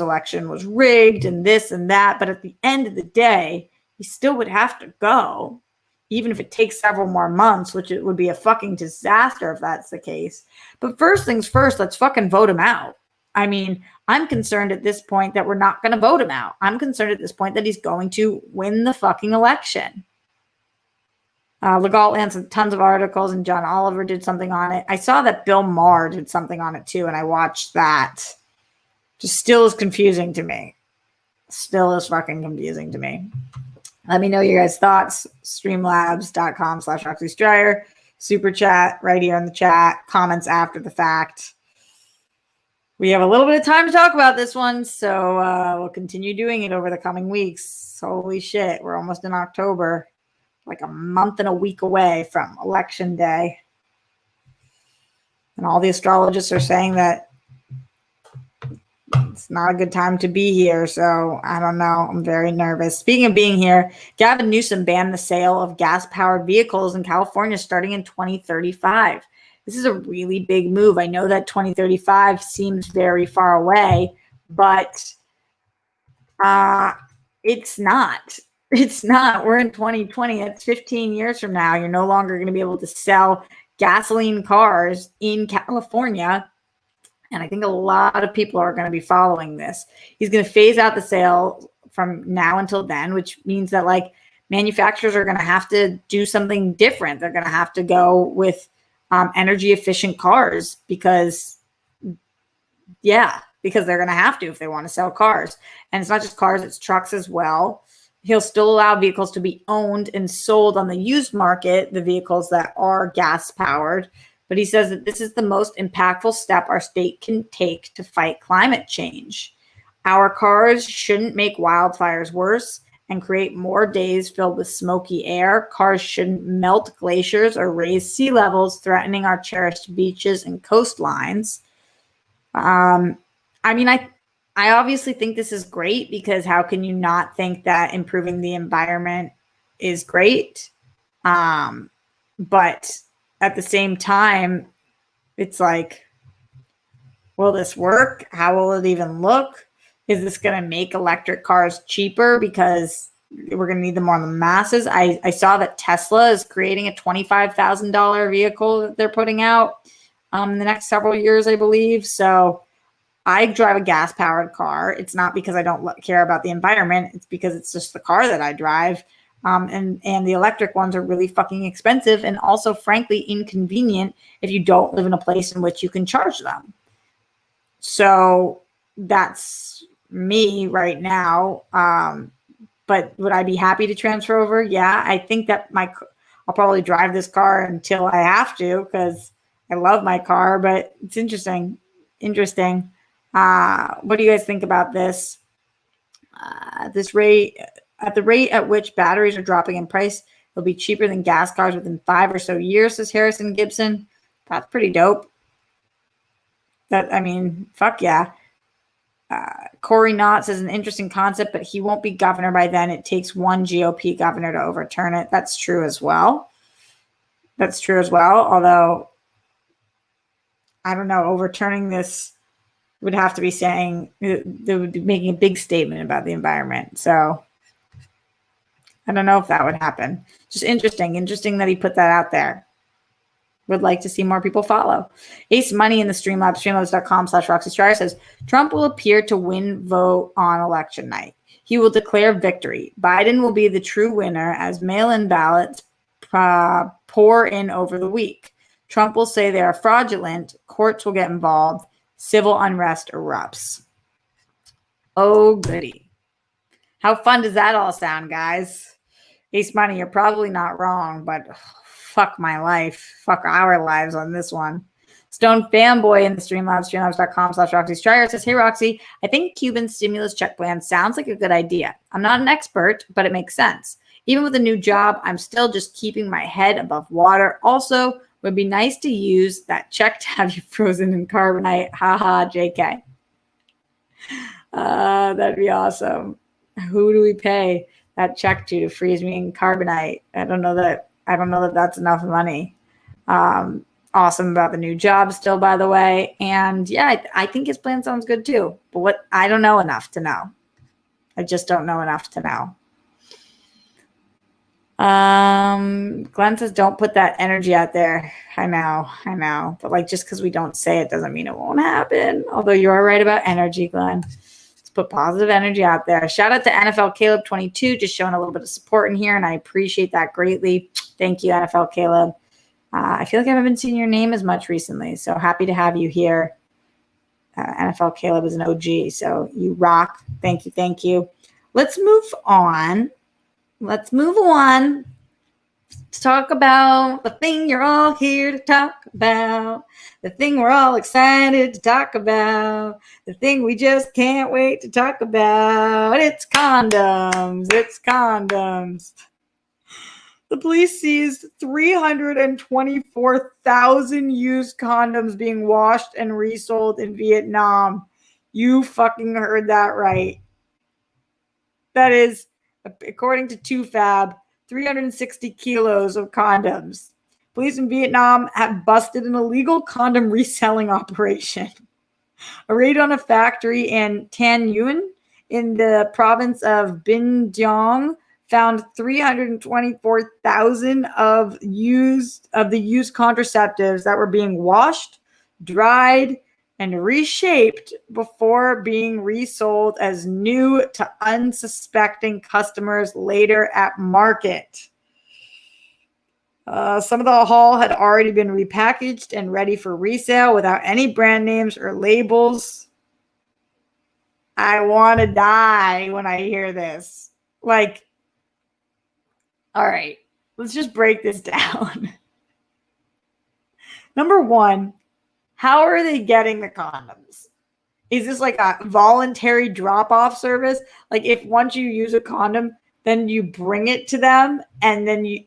election was rigged and this and that. But at the end of the day, he still would have to go, even if it takes several more months, which it would be a fucking disaster if that's the case. But first things first, let's fucking vote him out. I mean, I'm concerned at this point that we're not going to vote him out. I'm concerned at this point that he's going to win the fucking election. Legault answered tons of articles and John Oliver did something on it. I saw that Bill Maher did something on it too, and I watched that. Just still is confusing to me. Still is fucking confusing to me. Let me know your guys' thoughts. Streamlabs.com/RoxyStryer. Super chat right here in the chat. Comments after the fact. We have a little bit of time to talk about this one, so we'll continue doing it over the coming weeks. Holy shit, we're almost in October. Like a month and a week away from Election Day. And all the astrologists are saying that it's not a good time to be here, so I don't know. I'm very nervous. Speaking of being here, Gavin Newsom banned the sale of gas-powered vehicles in California starting in 2035. This is a really big move. I know that 2035 seems very far away, but it's not. It's not. We're in 2020. It's 15 years from now. You're no longer going to be able to sell gasoline cars in California. And I think a lot of people are going to be following this. He's going to phase out the sale from now until then, which means that like manufacturers are going to have to do something different. They're going to have to go with energy efficient cars because they're going to have to if they want to sell cars. And it's not just cars, it's trucks as well. He'll still allow vehicles to be owned and sold on the used market, the vehicles that are gas powered. But he says that this is the most impactful step our state can take to fight climate change. Our cars shouldn't make wildfires worse and create more days filled with smoky air. Cars shouldn't melt glaciers or raise sea levels, threatening our cherished beaches and coastlines. I obviously think this is great because how can you not think that improving the environment is great? But at the same time, it's like, will this work? How will it even look? Is this going to make electric cars cheaper because we're going to need them more on the masses? I saw that Tesla is creating a $25,000 vehicle that they're putting out in the next several years, I believe. So I drive a gas powered car. It's not because I don't care about the environment. It's because it's just the car that I drive. And the electric ones are really fucking expensive and also, frankly, inconvenient if you don't live in a place in which you can charge them. So that's me right now. But would I be happy to transfer over? Yeah, I think that I'll probably drive this car until I have to because I love my car. But it's interesting. What do you guys think about this? At the rate at which batteries are dropping in price, they'll be cheaper than gas cars within 5 or so years, says Harrison Gibson. That's pretty dope. Fuck yeah. Corey Knott says an interesting concept, but he won't be governor by then. It takes one GOP governor to overturn it. That's true as well. Although, I don't know, overturning this would have to be saying they would be making a big statement about the environment. So I don't know if that would happen. Just interesting that he put that out there. Would like to see more people follow. Ace Money in the Streamlabs, streamlabs.com/Roxy Striar says Trump will appear to win vote on election night. He will declare victory. Biden will be the true winner as mail-in ballots pour in over the week. Trump will say they are fraudulent. Courts will get involved. Civil unrest erupts. Oh, goody. How fun does that all sound, guys? Ace Money, you're probably not wrong, but fuck my life. Fuck our lives on this one. Stone Fanboy in the Streamlabs, streamlabs.com/Roxy Striar says, hey, Roxy, I think Cuban's stimulus check plan sounds like a good idea. I'm not an expert, but it makes sense. Even with a new job, I'm still just keeping my head above water. Also, would be nice to use that check to have you frozen in carbonite. Haha, JK. That'd be awesome. Who do we pay that check to freeze me in carbonite? I don't know that that's enough money. Awesome about the new job still, by the way. And yeah, I think his plan sounds good too. But I don't know enough to know. I just don't know enough to know. Glenn says, don't put that energy out there. I know. But just because we don't say it doesn't mean it won't happen. Although you are right about energy, Glenn. Let's put positive energy out there. Shout out to NFL Caleb 22, just showing a little bit of support in here, and I appreciate that greatly. Thank you, NFL Caleb. I feel like I haven't seen your name as much recently, so happy to have you here. NFL Caleb is an OG, so you rock. Thank you. Let's move on. Let's talk about the thing you're all here to talk about. The thing we're all excited to talk about. The thing we just can't wait to talk about. It's condoms. The police seized 324,000 used condoms being washed and resold in Vietnam. You fucking heard that right. That is, according to 2Fab, 360 kilos of condoms. Police in Vietnam have busted an illegal condom reselling operation. A raid on a factory in Tan Nguyen in the province of Binh Duong found 324,000 of the used contraceptives that were being washed, dried, and reshaped before being resold as new to unsuspecting customers later at market. Some of the haul had already been repackaged and ready for resale without any brand names or labels. I want to die when I hear this. All right, let's just break this down. Number one, how are they getting the condoms? Is this like a voluntary drop-off service? Like if once you use a condom, then you bring it to them and then you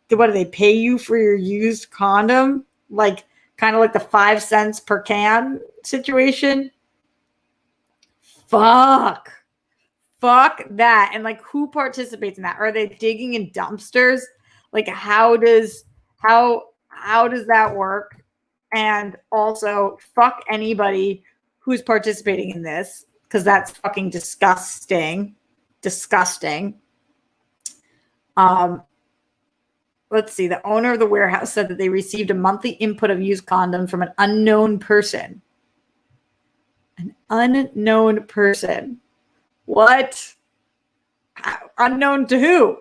what do they pay you for your used condom? Kind of like the 5 cents per can situation? fuck that. And like, who participates in that? Are they digging in dumpsters? Like, how does that work? And also, fuck anybody who's participating in this, because that's fucking disgusting. Let's see. The owner of the warehouse said that they received a monthly input of used condoms from an unknown person. An unknown person. What? Unknown to who?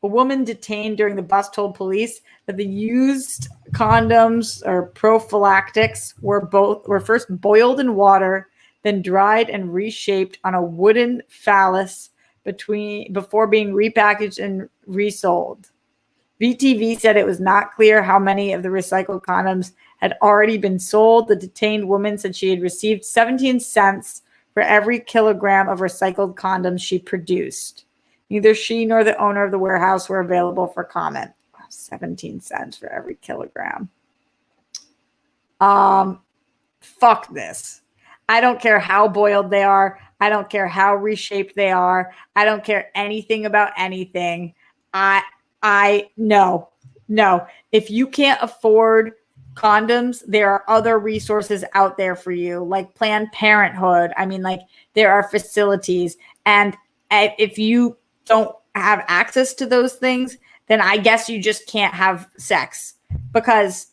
A woman detained during the bust told police that the used condoms or prophylactics were first boiled in water, then dried and reshaped on a wooden phallus before being repackaged and resold. VTV said it was not clear how many of the recycled condoms had already been sold. The detained woman said she had received 17 cents for every kilogram of recycled condoms she produced. Neither she nor the owner of the warehouse were available for comment. 17 cents for every kilogram. Fuck this. I don't care how boiled they are. I don't care how reshaped they are. I don't care anything about anything. No. If you can't afford condoms, there are other resources out there for you, like Planned Parenthood. I mean, like, there are facilities. And if you don't have access to those things, then I guess you just can't have sex, because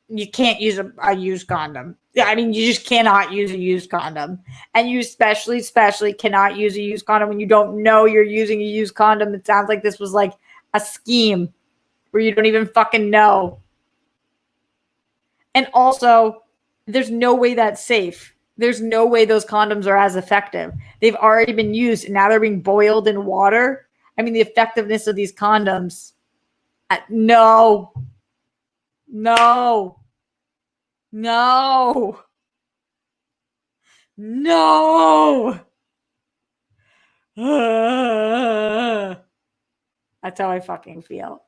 you can't use a used condom. I mean, you just cannot use a used condom. And you especially cannot use a used condom when you don't know you're using a used condom. It sounds like this was like a scheme where you don't even fucking know. And also, there's no way that's safe. There's no way those condoms are as effective. They've already been used, and now they're being boiled in water. I mean, the effectiveness of these condoms. No. That's how I fucking feel.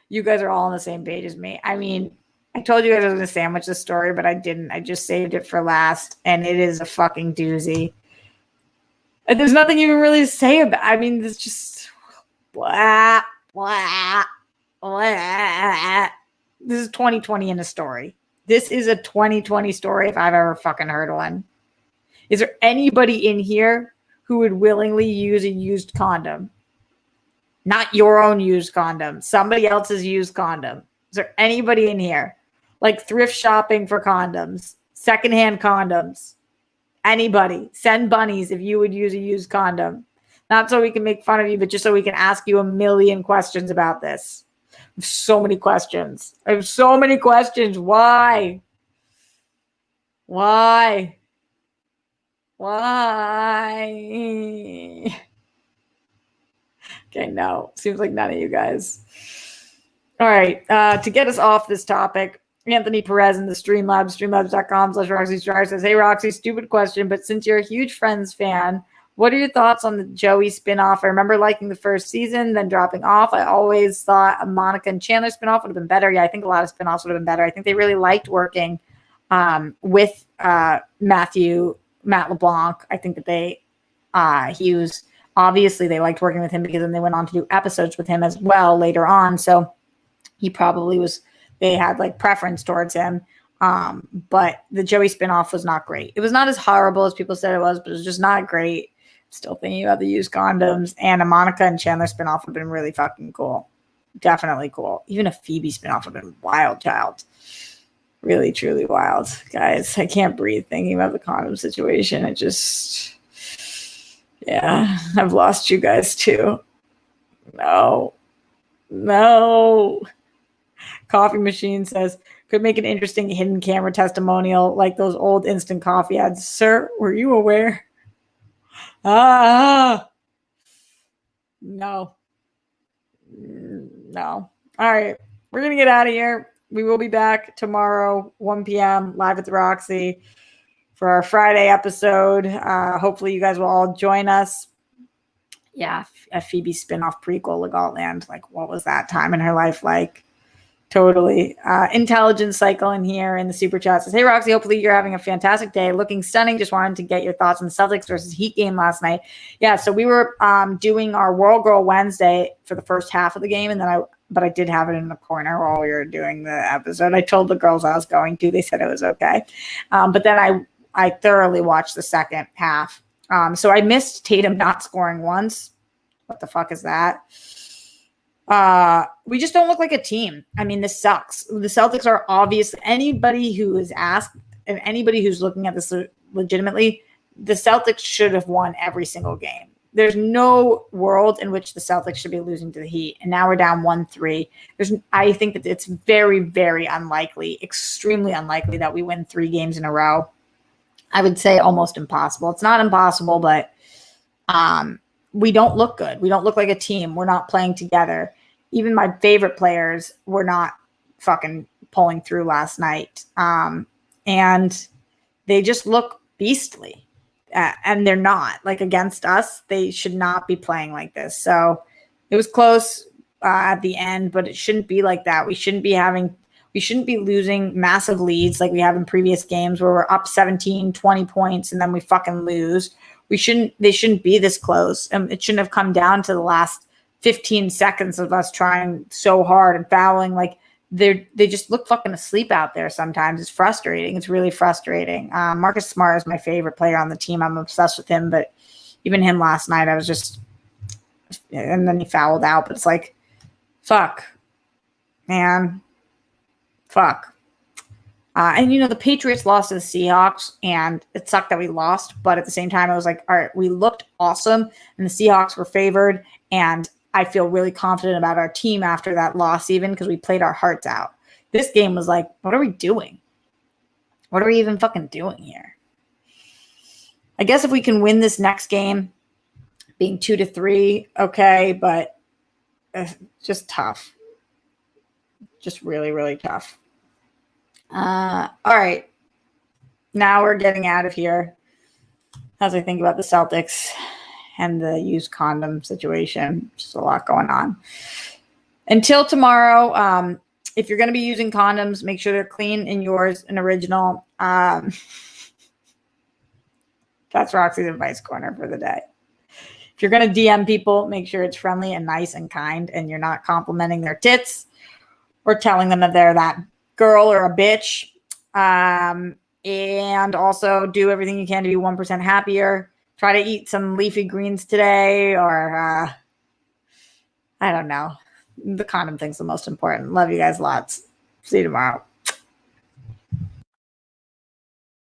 You guys are all on the same page as me. I mean, I told you guys I was going to sandwich the story, but I didn't. I just saved it for last, and it is a fucking doozy. And there's nothing you can really say about it. I mean, it's just blah, blah, blah. This is 2020 in a story. This is a 2020 story if I've ever fucking heard one. Is there anybody in here who would willingly use a used condom? Not your own used condom, somebody else's used condom. Is there anybody in here? Like thrift shopping for condoms, secondhand condoms. Anybody. Send bunnies if you would use a used condom. Not so we can make fun of you, but just so we can ask you a million questions about this. I have so many questions. Why? Okay, no. Seems like none of you guys. All right. To get us off this topic, Anthony Perez in the Streamlabs, streamlabs.com/RoxyStar says, "Hey, Roxy, stupid question, but since you're a huge Friends fan, what are your thoughts on the Joey spinoff? I remember liking the first season, then dropping off. I always thought a Monica and Chandler spinoff would have been better. Yeah, I think a lot of spinoffs would have been better. I think they really liked working with Matt LeBlanc. I think that they obviously they liked working with him because then they went on to do episodes with him as well later on. So he probably they had like preference towards him. But the Joey spinoff was not great. It was not as horrible as people said it was, but it was just not great. Still thinking about the used condoms, and a Monica and Chandler spinoff would have been really fucking cool. Definitely cool. Even a Phoebe spinoff would have been wild, child. Really, truly wild. Guys, I can't breathe thinking about the condom situation. It just, yeah, I've lost you guys too. No. Coffee Machine says, could make an interesting hidden camera testimonial like those old instant coffee ads. Sir, were you aware? No. All right. We're going to get out of here. We will be back tomorrow, 1 p.m., live at the Roxy for our Friday episode. Hopefully you guys will all join us. Yeah, a Phoebe spinoff prequel, Legaltland. Like, what was that time in her life like? Totally. Intelligence cycle in here in the super chat says, "Hey Roxy, hopefully you're having a fantastic day. Looking stunning. Just wanted to get your thoughts on the Celtics versus Heat game last night." Yeah, so we were doing our World Girl Wednesday for the first half of the game, and then I did have it in the corner while we were doing the episode. I told the girls I was going to. They said it was okay. But then I thoroughly watched the second half. So I missed Tatum not scoring once. What the fuck is that? We just don't look like a team. I mean, this sucks. The Celtics are obviously, anybody who is asked and anybody who's looking at this legitimately, the Celtics should have won every single game. There's no world in which the Celtics should be losing to the Heat. And now we're down 1-3. I think that it's very, very unlikely, extremely unlikely that we win 3 games in a row. I would say almost impossible. It's not impossible, but we don't look good. We don't look like a team. We're not playing together. Even my favorite players were not fucking pulling through last night. And they just look beastly. And they're not. Like, against us, they should not be playing like this. So it was close at the end, but it shouldn't be like that. We shouldn't be losing massive leads like we have in previous games where we're up 17, 20 points, and then we fucking lose. They shouldn't be this close. It shouldn't have come down to the last 15 seconds of us trying so hard and fouling. Like, they just look fucking asleep out there sometimes. It's frustrating. It's really frustrating. Marcus Smart is my favorite player on the team. I'm obsessed with him, but even him last night, I was just, and then he fouled out, but it's like, fuck, man, fuck. And, the Patriots lost to the Seahawks, and it sucked that we lost. But at the same time, I was like, all right, we looked awesome, and the Seahawks were favored. And I feel really confident about our team after that loss, even because we played our hearts out. This game was like, what are we doing? What are we even fucking doing here? I guess if we can win this next game, being 2-3, okay, but just tough. Just really, really tough. All right. Now we're getting out of here as I think about the Celtics and the used condom situation. Just a lot going on. Until tomorrow, if you're going to be using condoms, make sure they're clean and yours and original. That's Roxy's advice corner for the day. If you're going to DM people, make sure it's friendly and nice and kind, and you're not complimenting their tits or telling them that they're that girl or a bitch. And also do everything you can to be 1% happier. Try to eat some leafy greens today, or I don't know. The condom thing's the most important. Love you guys lots. See you tomorrow.